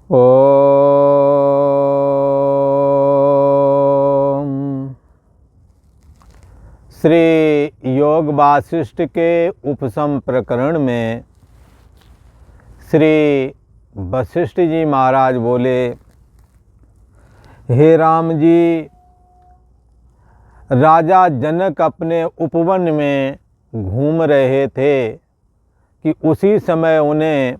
ओम। श्री योग वासिष्ठ के उपसम प्रकरण में श्री वशिष्ठ जी महाराज बोले, हे राम जी, राजा जनक अपने उपवन में घूम रहे थे कि उसी समय उन्हें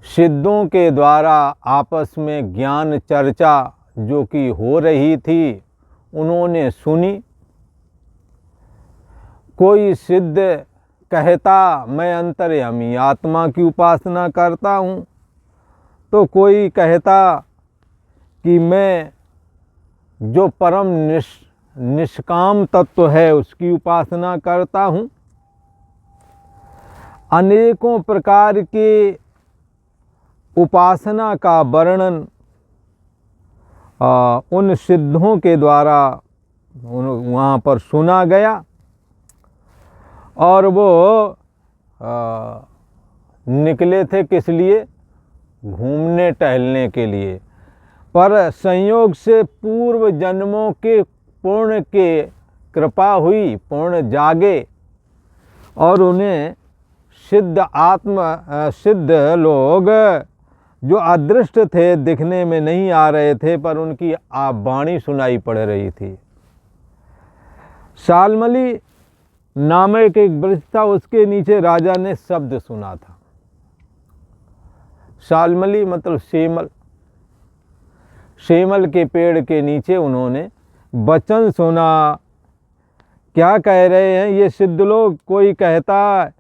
सिद्धों के द्वारा आपस में ज्ञान चर्चा जो कि हो रही थी उन्होंने सुनी। कोई सिद्ध कहता मैं अंतर्यामी आत्मा की उपासना करता हूँ, तो कोई कहता कि मैं जो परम निष्काम तत्व है उसकी उपासना करता हूँ। अनेकों प्रकार के उपासना का वर्णन उन सिद्धों के द्वारा वहाँ पर सुना गया और वो निकले थे किस लिए? घूमने टहलने के लिए। पर संयोग से पूर्व जन्मों के पुण्य के कृपा हुई, पुण्य जागे और उन्हें सिद्ध लोग जो अदृष्ट थे, दिखने में नहीं आ रहे थे, पर उनकी वाणी सुनाई पड़ रही थी। शाल्मली नामक एक वृक्ष था, उसके नीचे राजा ने शब्द सुना था। शाल्मली मतलब सेमल, सेमल के पेड़ के नीचे उन्होंने वचन सुना। क्या कह रहे हैं ये सिद्ध लोग? कोई कहता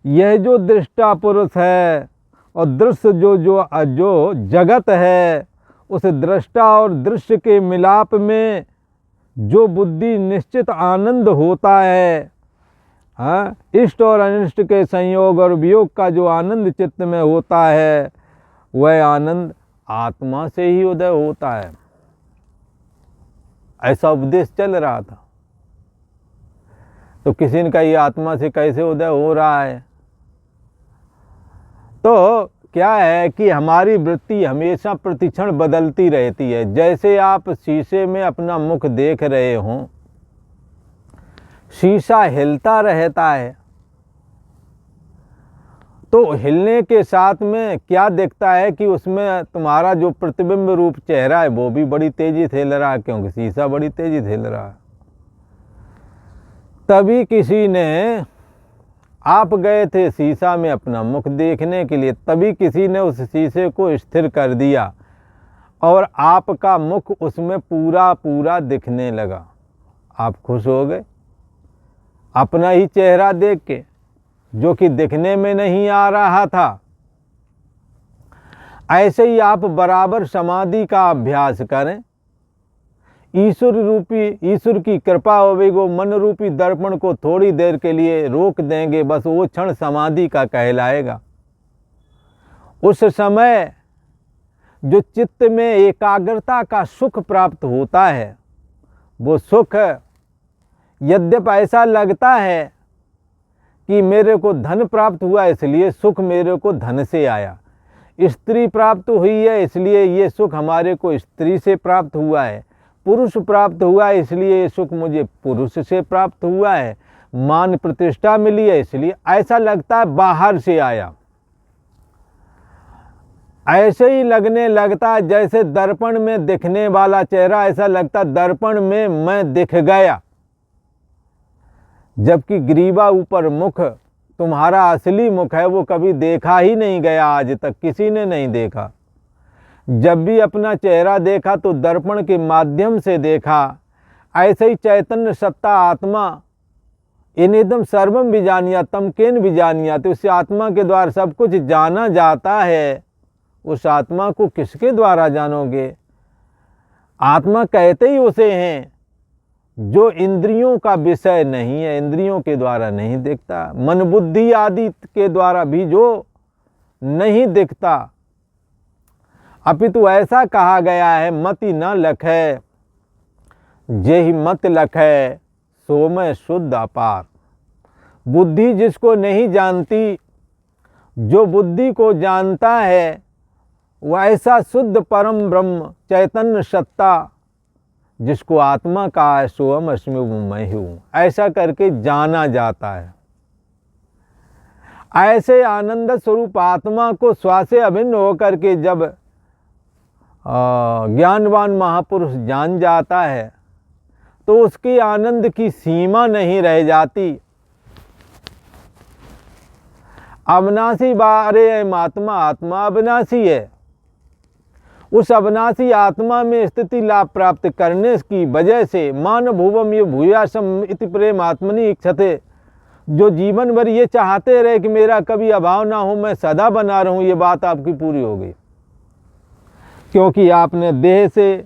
यह जो दृष्टा पुरुष है और दृश्य जो जगत है, उस दृष्टा और दृश्य के मिलाप में जो बुद्धि निश्चित आनंद होता है, हाँ, इष्ट और अनिष्ट के संयोग और वियोग का जो आनंद चित्त में होता है, वह आनंद आत्मा से ही उदय होता है। ऐसा उपदेश चल रहा था। तो किसी ने कहा ये आत्मा से कैसे उदय हो रहा है? तो क्या है कि हमारी वृत्ति हमेशा प्रतिक्षण बदलती रहती है। जैसे आप शीशे में अपना मुख देख रहे हों, शीशा हिलता रहता है, तो हिलने के साथ में क्या दिखता है कि उसमें तुम्हारा जो प्रतिबिंब रूप चेहरा है वो भी बड़ी तेजी से हिल रहा है, क्योंकि शीशा बड़ी तेजी से हिल रहा है। तभी किसी ने, आप गए थे शीशा में अपना मुख देखने के लिए, तभी किसी ने उस शीशे को स्थिर कर दिया और आपका मुख उसमें पूरा पूरा दिखने लगा। आप खुश हो गए अपना ही चेहरा देख के, जो कि दिखने में नहीं आ रहा था। ऐसे ही आप बराबर समाधि का अभ्यास करें। ईश्वर की कृपा होगी, वो मन रूपी दर्पण को थोड़ी देर के लिए रोक देंगे, बस वो क्षण समाधि का कहलाएगा। उस समय जो चित्त में एकाग्रता का सुख प्राप्त होता है, वो सुख यद्यपि ऐसा लगता है कि मेरे को धन प्राप्त हुआ इसलिए सुख मेरे को धन से आया, स्त्री प्राप्त हुई है इसलिए ये सुख हमारे को स्त्री से प्राप्त हुआ है, पुरुष प्राप्त हुआ है इसलिए ये सुख मुझे पुरुष से प्राप्त हुआ है, मान प्रतिष्ठा मिली है इसलिए ऐसा लगता है बाहर से आया। ऐसे ही लगने लगता है जैसे दर्पण में दिखने वाला चेहरा, ऐसा लगता दर्पण में मैं दिख गया, जबकि ग्रीवा ऊपर मुख तुम्हारा असली मुख है वो कभी देखा ही नहीं गया, आज तक किसी ने नहीं देखा। जब भी अपना चेहरा देखा तो दर्पण के माध्यम से देखा। ऐसे ही चैतन्य सत्ता आत्मा इनेदम सर्वम विजानिया तम केन विजानिया, तो उस आत्मा के द्वारा सब कुछ जाना जाता है। उस आत्मा को किसके द्वारा जानोगे? आत्मा कहते ही उसे हैं जो इंद्रियों का विषय नहीं है, इंद्रियों के द्वारा नहीं दिखता, मन बुद्धि आदि के द्वारा भी जो नहीं दिखता। अपितु ऐसा कहा गया है, मति न लखै जेहि मत लखै सो मैं शुद्ध अपार। बुद्धि जिसको नहीं जानती, जो बुद्धि को जानता है वह ऐसा शुद्ध परम ब्रह्म चैतन्य सत्ता जिसको आत्मा कहा है, सोहम अस्मि वो मैं ही हूँ, ऐसा करके जाना जाता है। ऐसे आनंद स्वरूप आत्मा को श्वास से अभिन्न होकर के जब ज्ञानवान महापुरुष जान जाता है तो उसकी आनंद की सीमा नहीं रह जाती। अविनाशी बारे आत्मा, आत्मा अविनाशी है। उस अविनाशी आत्मा में स्थिति लाभ प्राप्त करने की वजह से मान भुवम ये भूयासम इति प्रेम आत्मनि इच्छते, जो जीवन भर ये चाहते रहे कि मेरा कभी अभाव ना हो, मैं सदा बना रहूं, ये बात आपकी पूरी हो गई। क्योंकि आपने देह से,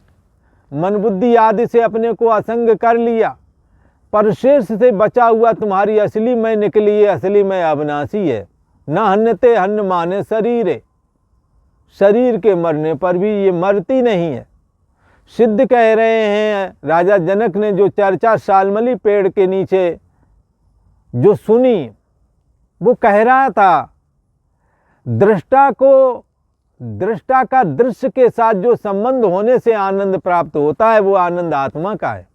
मन बुद्धि आदि से अपने को असंग कर लिया। पर शेष से बचा हुआ तुम्हारी असली मैं निकली, ये असली मैं अविनाशी है। न हन्यते हन्न माने शरीर, शरीर के मरने पर भी ये मरती नहीं है। सिद्ध कह रहे हैं राजा जनक ने जो चर्चा सालमली पेड़ के नीचे जो सुनी, वो कह रहा था दृष्टा का दृश्य के साथ जो संबंध होने से आनंद प्राप्त होता है, वो आनंद आत्मा का है।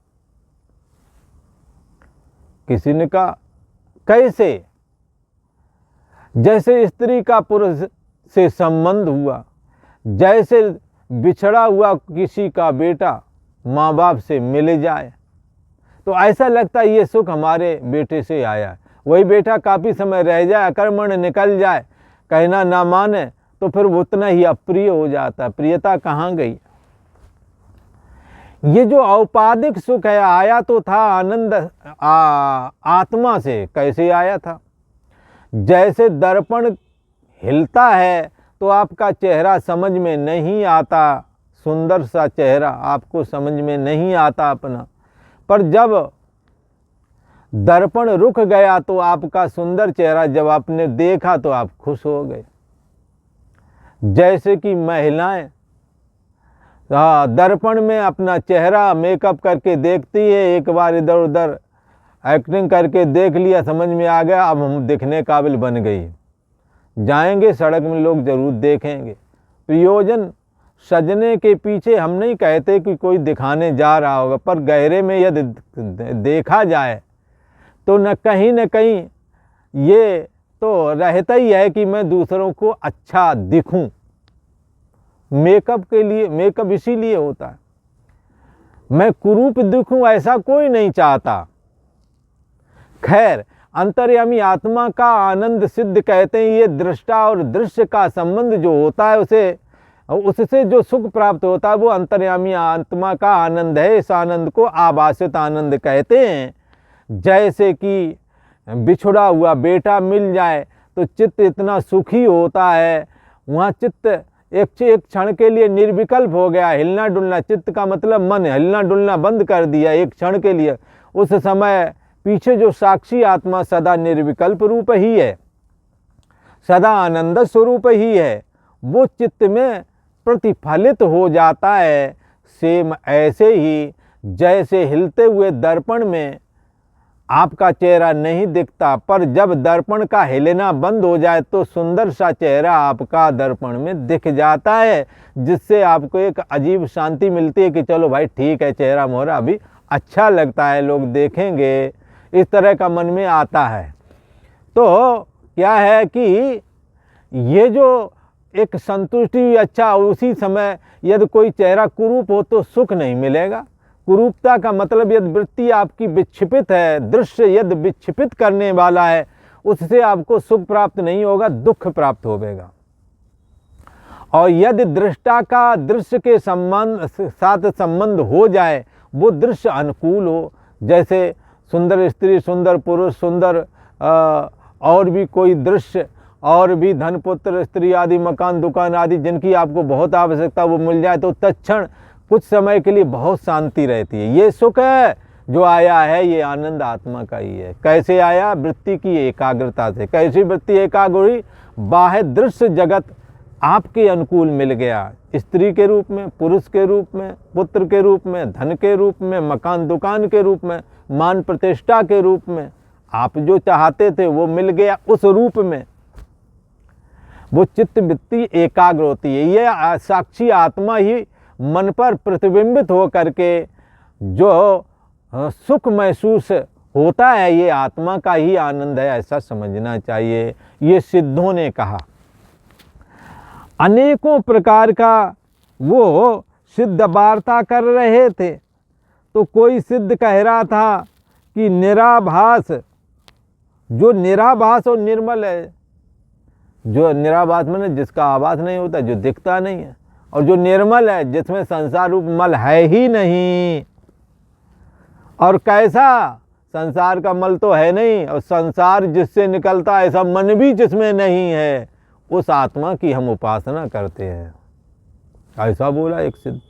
किसी ने कहा कैसे? जैसे स्त्री का पुरुष से संबंध हुआ, जैसे बिछड़ा हुआ किसी का बेटा माँ बाप से मिल जाए तो ऐसा लगता है ये सुख हमारे बेटे से आया है। वही बेटा काफ़ी समय रह जाए, अकर्मण्य निकल जाए, कहना ना माने, तो फिर वो उतना ही अप्रिय हो जाता है। प्रियता कहाँ गई? ये जो औपाधिक सुख है आया तो था आनंद आत्मा से। कैसे आया था? जैसे दर्पण हिलता है तो आपका चेहरा समझ में नहीं आता, सुंदर सा चेहरा आपको समझ में नहीं आता अपना, पर जब दर्पण रुक गया तो आपका सुंदर चेहरा जब आपने देखा तो आप खुश हो गए। जैसे कि महिलाएं दर्पण में अपना चेहरा मेकअप करके देखती है, एक बार इधर उधर एक्टिंग करके देख लिया, समझ में आ गया, अब हम दिखने काबिल बन गई। जाएंगे सड़क में लोग जरूर देखेंगे। प्रयोजन सजने के पीछे हम नहीं कहते कि कोई दिखाने जा रहा होगा, पर गहरे में यदि देखा जाए तो न कहीं ये तो रहता ही है कि मैं दूसरों को अच्छा दिखूं। मेकअप के लिए, मेकअप इसीलिए होता है, मैं कुरूप दिखूं ऐसा कोई नहीं चाहता। खैर, अंतर्यामी आत्मा का आनंद सिद्ध कहते हैं। ये दृष्टा और दृश्य का संबंध जो होता है उससे जो सुख प्राप्त होता है वो अंतर्यामी आत्मा का आनंद है। इस आनंद को आभासित आनंद कहते हैं। जैसे कि बिछड़ा हुआ बेटा मिल जाए तो चित्त इतना सुखी होता है, वहाँ चित्त एक क्षण के लिए निर्विकल्प हो गया, हिलना डुलना, चित्त का मतलब मन, हिलना डुलना बंद कर दिया एक क्षण के लिए। उस समय पीछे जो साक्षी आत्मा सदा निर्विकल्प रूप ही है, सदा आनंद स्वरूप ही है, वो चित्त में प्रतिफलित हो जाता है। सेम ऐसे ही जैसे हिलते हुए दर्पण में आपका चेहरा नहीं दिखता, पर जब दर्पण का हिलना बंद हो जाए तो सुंदर सा चेहरा आपका दर्पण में दिख जाता है, जिससे आपको एक अजीब शांति मिलती है कि चलो भाई ठीक है, चेहरा मोहरा अभी अच्छा लगता है, लोग देखेंगे, इस तरह का मन में आता है। तो क्या है कि ये जो एक संतुष्टि अच्छा, उसी समय यदि कोई चेहरा कुरूप हो तो सुख नहीं मिलेगा। कुरूपता का मतलब यदि वृत्ति आपकी विक्षिपित है, दृश्य यदि विक्षिपित करने वाला है, उससे आपको सुख प्राप्त नहीं होगा, दुख प्राप्त होगा। और यदि दृष्टा का दृश्य के साथ संबंध हो जाए, वो दृश्य अनुकूल हो, जैसे सुंदर स्त्री, सुंदर पुरुष, सुंदर और भी कोई दृश्य, और भी धन पुत्र स्त्री आदि, मकान दुकान आदि जिनकी आपको बहुत आवश्यकता, वो मिल जाए तो तत्क्षण कुछ समय के लिए बहुत शांति रहती है। ये सुख है जो आया है, ये आनंद आत्मा का ही है। कैसे आया? वृत्ति की एकाग्रता से। कैसी वृत्ति एकाग्र हुई? बाह्य दृश्य जगत आपके अनुकूल मिल गया, स्त्री के रूप में, पुरुष के रूप में, पुत्र के रूप में, धन के रूप में, मकान दुकान के रूप में, मान प्रतिष्ठा के रूप में, आप जो चाहते थे वो मिल गया उस रूप में। वो चित्त वृत्ति एकाग्र होती है। ये साक्षी आत्मा ही मन पर प्रतिबिंबित हो करके जो सुख महसूस होता है, ये आत्मा का ही आनंद है, ऐसा समझना चाहिए। ये सिद्धों ने कहा। अनेकों प्रकार का वो सिद्ध वार्ता कर रहे थे, तो कोई सिद्ध कह रहा था कि निराभास, जो निराभास और निर्मल है, जो निराभास माने जिसका आभास नहीं होता, जो दिखता नहीं है, और जो निर्मल है जिसमें संसार रूप मल है ही नहीं। और कैसा? संसार का मल तो है नहीं, और संसार जिससे निकलता ऐसा मन भी जिसमें नहीं है, उस आत्मा की हम उपासना करते हैं, ऐसा बोला एक सिद्ध।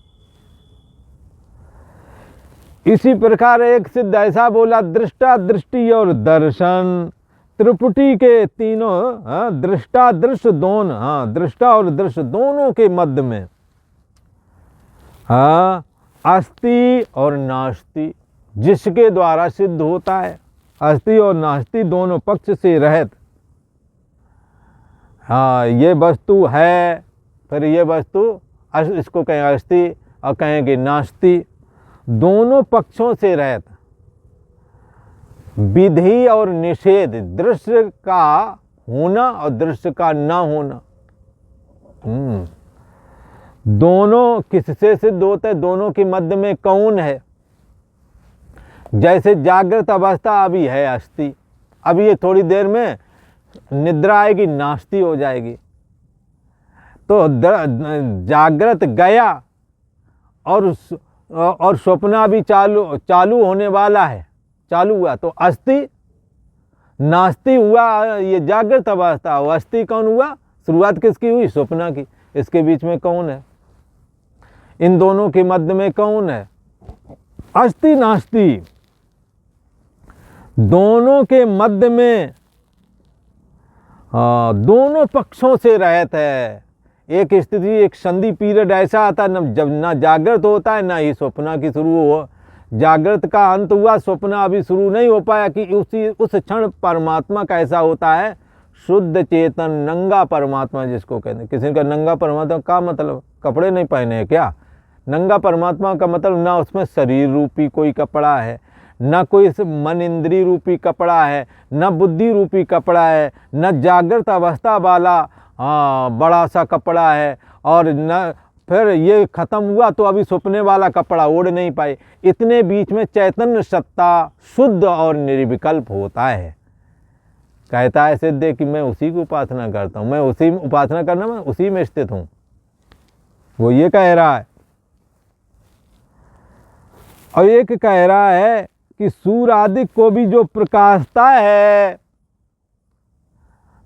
इसी प्रकार एक सिद्ध ऐसा बोला, दृष्टा दृष्टि और दर्शन त्रिपुटी के तीनों, दृष्टा दृश्य दोनों, दृष्टा और दृश्य दोनों के मध्य में अस्ति और नास्ति, जिसके द्वारा सिद्ध होता है, अस्ति और नास्ति दोनों पक्ष से रहित। ये वस्तु है, फिर ये वस्तु, इसको कहें अस्ति और कहेंगे नास्ति, दोनों पक्षों से रहित। विधि और निषेध, दृश्य का होना और दृश्य का न होना, दोनों किससे सिद्ध होते हैं? दोनों के मध्य में कौन है? जैसे जागृत अवस्था अभी है अस्ति, अभी ये थोड़ी देर में निद्रा आएगी, नास्ति हो जाएगी। तो जागृत गया और स्वप्न भी चालू होने वाला है, चालू हुआ तो अस्ति, नास्ति हुआ ये जागृत अवस्था। अस्ति कौन हुआ? शुरुआत किसकी हुई? स्वप्न की। इसके बीच में कौन है? इन दोनों के मध्य में कौन है? अस्ति नास्ति दोनों के मध्य में, दोनों पक्षों से रहत है। एक स्थिति, एक संधि पीरियड ऐसा आता है जब ना जागृत होता है ना ही स्वप्न की शुरू हो। जागृत का अंत हुआ, स्वप्न अभी शुरू नहीं हो पाया कि उस क्षण परमात्मा कैसा होता है? शुद्ध चेतन नंगा परमात्मा जिसको कहते हैं। किसी का नंगा परमात्मा का मतलब कपड़े नहीं पहने हैं क्या? नंगा परमात्मा का मतलब ना उसमें शरीर रूपी कोई कपड़ा है, न कोई मन इंद्री रूपी कपड़ा है, न बुद्धि रूपी कपड़ा है, न जागृत अवस्था वाला बड़ा सा कपड़ा है, और न फिर ये खत्म हुआ तो अभी सपने वाला कपड़ा ओढ़ नहीं पाए। इतने बीच में चैतन्य सत्ता शुद्ध और निर्विकल्प होता है। कहता है सिद्ध कि मैं उसी की उपासना करता हूँ, मैं उसी उपासना करना, मैं उसी में स्थित हूँ। वो ये कह रहा है। और एक कह रहा है कि सूर्य आदि को भी जो प्रकाशता है,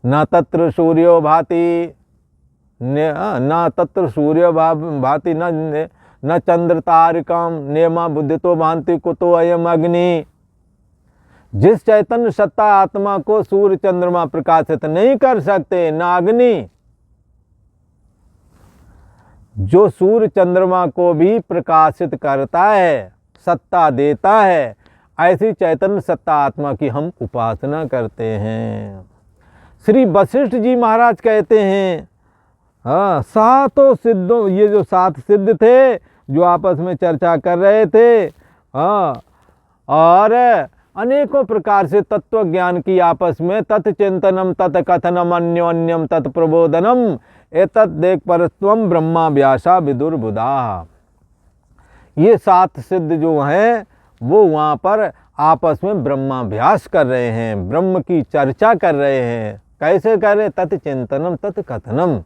न तत्र सूर्यो भाति, न तत्र सूर्य भाति, न चंद्र तारिकम नेमा बुद्धितो भांति कुतो अयम अग्नि। जिस चैतन्य सत्ता आत्मा को सूर्य चंद्रमा प्रकाशित नहीं कर सकते, न अग्नि, जो सूर्य चंद्रमा को भी प्रकाशित करता है, सत्ता देता है, ऐसी चैतन्य सत्ता आत्मा की हम उपासना करते हैं। श्री वशिष्ठ जी महाराज कहते हैं, सातों सिद्धों, ये जो 7 सिद्ध थे जो आपस में चर्चा कर रहे थे, और अनेकों प्रकार से तत्व ज्ञान की आपस में तत्चिंतनम तत्कथनम अन्योन्यम तत्प्रबोधनम एतत् देख परस्त्वम ब्रह्मा व्यासा विदुर्बुधा। ये 7 सिद्ध जो हैं वो वहाँ पर आपस में ब्रह्माभ्यास कर रहे हैं, ब्रह्म की चर्चा कर रहे हैं। कैसे कर रहे? तत्चिंतनम तत्कथनम,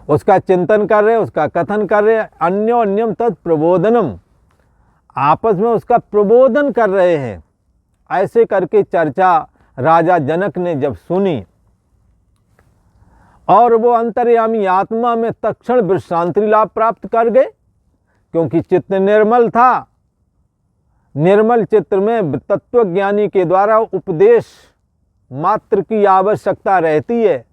उसका चिंतन कर रहे, उसका कथन कर रहे। अन्योन्यम तत्प्रबोधनम, आपस में उसका प्रबोधन कर रहे हैं। ऐसे करके चर्चा राजा जनक ने जब सुनी, और वो अंतर्यामी आत्मा में तत्क्षण विश्रांति लाभ प्राप्त कर गए, क्योंकि चित्त निर्मल था। निर्मल चित्त में तत्वज्ञानी के द्वारा उपदेश मात्र की आवश्यकता रहती है।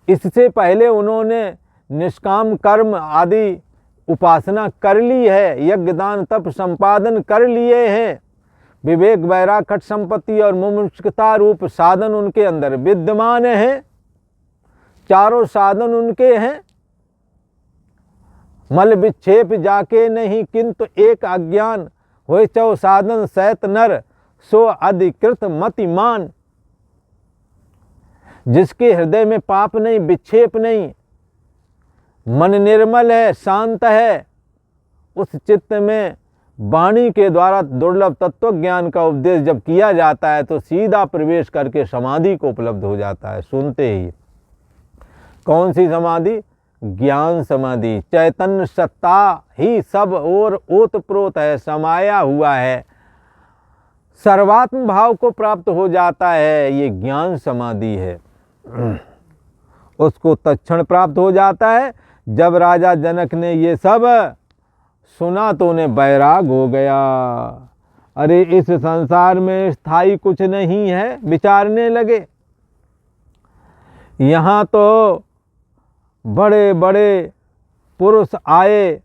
इससे पहले उन्होंने निष्काम कर्म आदि उपासना कर ली है, यज्ञ दान तप संपादन कर लिए हैं। विवेक वैराग खट संपत्ति और मुमुक्षुता रूप साधन उनके अंदर विद्यमान है। चारों साधन उनके हैं। मल विक्षेप जाके नहीं किंतु एक अज्ञान, होए चौ साधन सैत नर सो अधिकृत मतिमान। जिसके हृदय में पाप नहीं, विक्षेप नहीं, मन निर्मल है, शांत है, उस चित्त में वाणी के द्वारा दुर्लभ तत्व ज्ञान का उपदेश जब किया जाता है तो सीधा प्रवेश करके समाधि को उपलब्ध हो जाता है सुनते ही। कौन सी समाधि? ज्ञान समाधि। चैतन्य सत्ता ही सब और ओतप्रोत है, समाया हुआ है, सर्वात्म भाव को प्राप्त हो जाता है, ये ज्ञान समाधि है। उसको तत्क्षण प्राप्त हो जाता है। जब राजा जनक ने ये सब सुना तो उन्हें बैराग हो गया। अरे इस संसार में स्थायी कुछ नहीं है, विचारने लगे। यहाँ तो बड़े बड़े पुरुष आए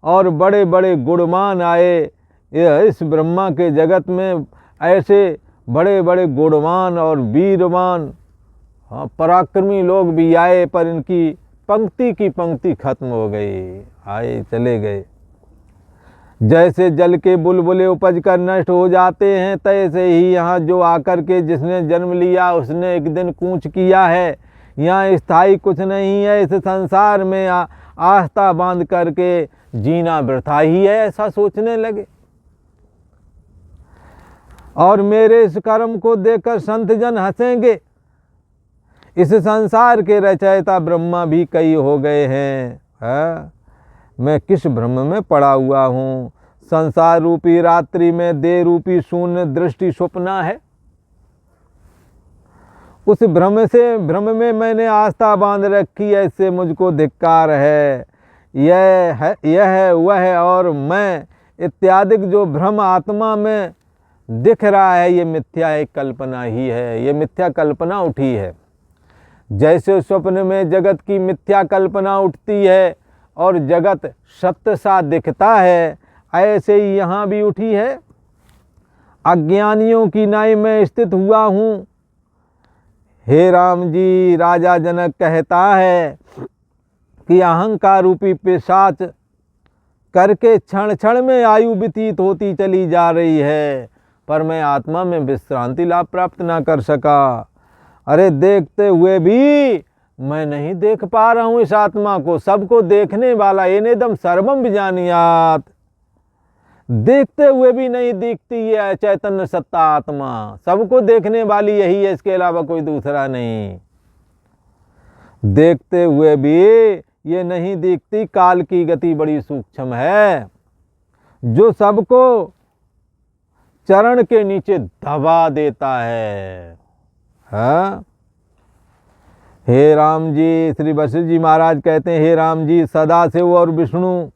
और बड़े बड़े गुणवान आए। इस ब्रह्मा के जगत में ऐसे बड़े बड़े गुणवान और वीरवान पराक्रमी लोग भी आए, पर इनकी पंक्ति की पंक्ति खत्म हो गई, आए चले गए। जैसे जल के बुलबुले उपज कर नष्ट हो जाते हैं, तैसे ही यहाँ जो आकर के जिसने जन्म लिया उसने एक दिन कूच किया है। यहाँ स्थायी कुछ नहीं है, इस संसार में आस्था बांध करके जीना वृथा ही है, ऐसा सोचने लगे। और मेरे इस कर्म को देखकर संत जन हंसेंगे। इस संसार के रचयिता ब्रह्मा भी कई हो गए हैं, मैं किस भ्रम में पड़ा हुआ हूँ। संसार रूपी रात्रि में देह रूपी शून्य दृष्टि स्वप्ना है। उस भ्रम में मैंने आस्था बांध रखी है, इससे मुझको धिक्कार है। यह है वह है और मैं इत्यादि जो भ्रम आत्मा में दिख रहा है, ये मिथ्या एक कल्पना ही है, ये मिथ्या कल्पना उठी है। जैसे स्वप्न में जगत की मिथ्या कल्पना उठती है और जगत सत्य सा दिखता है, ऐसे ही यहाँ भी उठी है। अज्ञानियों की नाई में स्थित हुआ हूँ। हे राम जी, राजा जनक कहता है कि अहंकार रूपी पिशाच करके क्षण क्षण में आयु व्यतीत होती चली जा रही है, पर मैं आत्मा में विश्रांति लाभ प्राप्त ना कर सका। अरे देखते हुए भी मैं नहीं देख पा रहा हूँ इस आत्मा को। सबको देखने वाला एनेदम सर्वम विजानियात, देखते हुए भी नहीं दिखती है चैतन्य सत्ता आत्मा। सबको देखने वाली यही है, इसके अलावा कोई दूसरा नहीं। देखते हुए भी ये नहीं दिखती। काल की गति बड़ी सूक्ष्म है, जो सबको चरण के नीचे दबा देता है। हे राम जी, श्री वशिष्ठ जी महाराज कहते हैं, हे राम जी, सदाशिव और विष्णु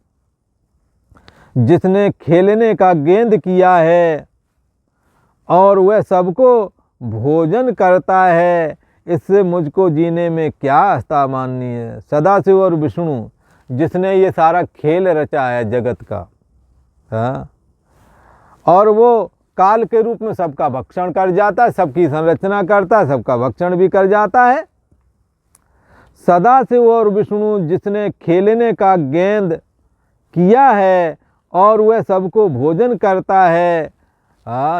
जिसने खेलने का गेंद किया है और वह सबको भोजन करता है, इससे मुझको जीने में क्या आस्था माननी है। सदाशिव और विष्णु जिसने ये सारा खेल रचा है जगत का, और वो काल के रूप में सबका भक्षण कर जाता है, सबकी संरचना करता है, सबका भक्षण भी कर जाता है। सदाशिव और विष्णु जिसने खेलने का गेंद किया है और वह सबको भोजन करता है,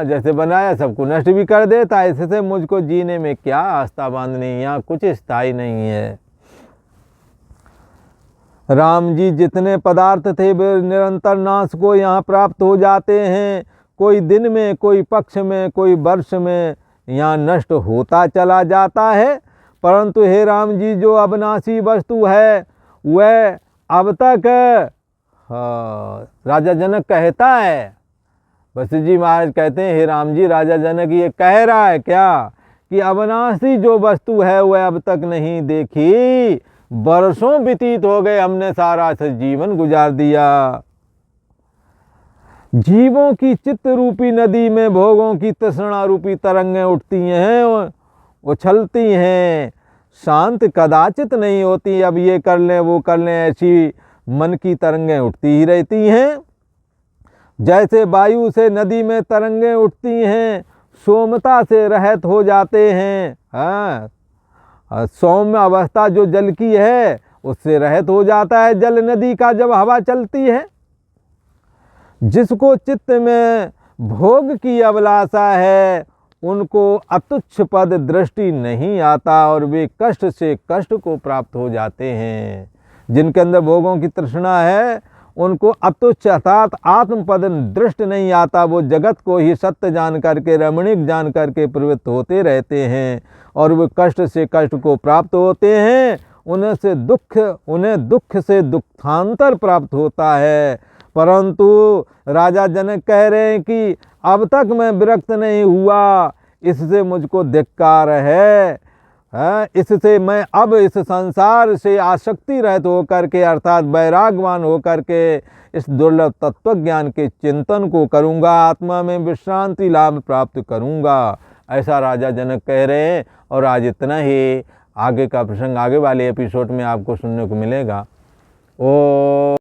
जैसे बनाया सबको नष्ट भी कर देता है, इससे मुझको जीने में क्या आस्था बांधनी, यहाँ कुछ स्थायी नहीं है। राम जी, जितने पदार्थ थे वे निरंतर नाश को यहाँ प्राप्त हो जाते हैं। कोई दिन में, कोई पक्ष में, कोई वर्ष में यहाँ नष्ट होता चला जाता है। परंतु हे राम जी, जो अविनाशी वस्तु है वह अब तक, राजा जनक कहता है, वशिष्ठ जी महाराज कहते हैं, हे राम जी, राजा जनक ये कह रहा है क्या कि अविनाशी जो वस्तु है वह अब तक नहीं देखी। वर्षों व्यतीत हो गए, हमने सारा जीवन गुजार दिया। जीवों की चित्त रूपी नदी में भोगों की तृष्णा रूपी तरंगें उठती हैं, उछलती हैं, शांत कदाचित नहीं होती। अब ये कर लें वो कर लें, ऐसी मन की तरंगें उठती ही रहती हैं। जैसे वायु से नदी में तरंगें उठती हैं, सोमता से रहित हो जाते हैं, सौम्य अवस्था जो जल की है उससे रहित हो जाता है जल नदी का जब हवा चलती है। जिसको चित्त में भोग की अभिलाषा है उनको अतुच्छ पद दृष्टि नहीं आता और वे कष्ट से कष्ट को प्राप्त हो जाते हैं। जिनके अंदर भोगों की तृष्णा है उनको अतुच्छ अर्थात आत्मपद दृष्ट नहीं आता। वो जगत को ही सत्य जान करके रमणीक जान करके प्रवृत्त होते रहते हैं और वे कष्ट से कष्ट को प्राप्त होते हैं। उन्हें दुख से दुखांतर प्राप्त होता है। परंतु राजा जनक कह रहे हैं कि अब तक मैं विरक्त नहीं हुआ, इससे मुझको धिक्कार है। इससे मैं अब इस संसार से आसक्ति रहित होकर के अर्थात वैरागवान होकर के इस दुर्लभ तत्व ज्ञान के चिंतन को करूँगा, आत्मा में विश्रांति लाभ प्राप्त करूँगा, ऐसा राजा जनक कह रहे हैं। और आज इतना ही, आगे का प्रसंग आगे वाले एपिसोड में आपको सुनने को मिलेगा। ओ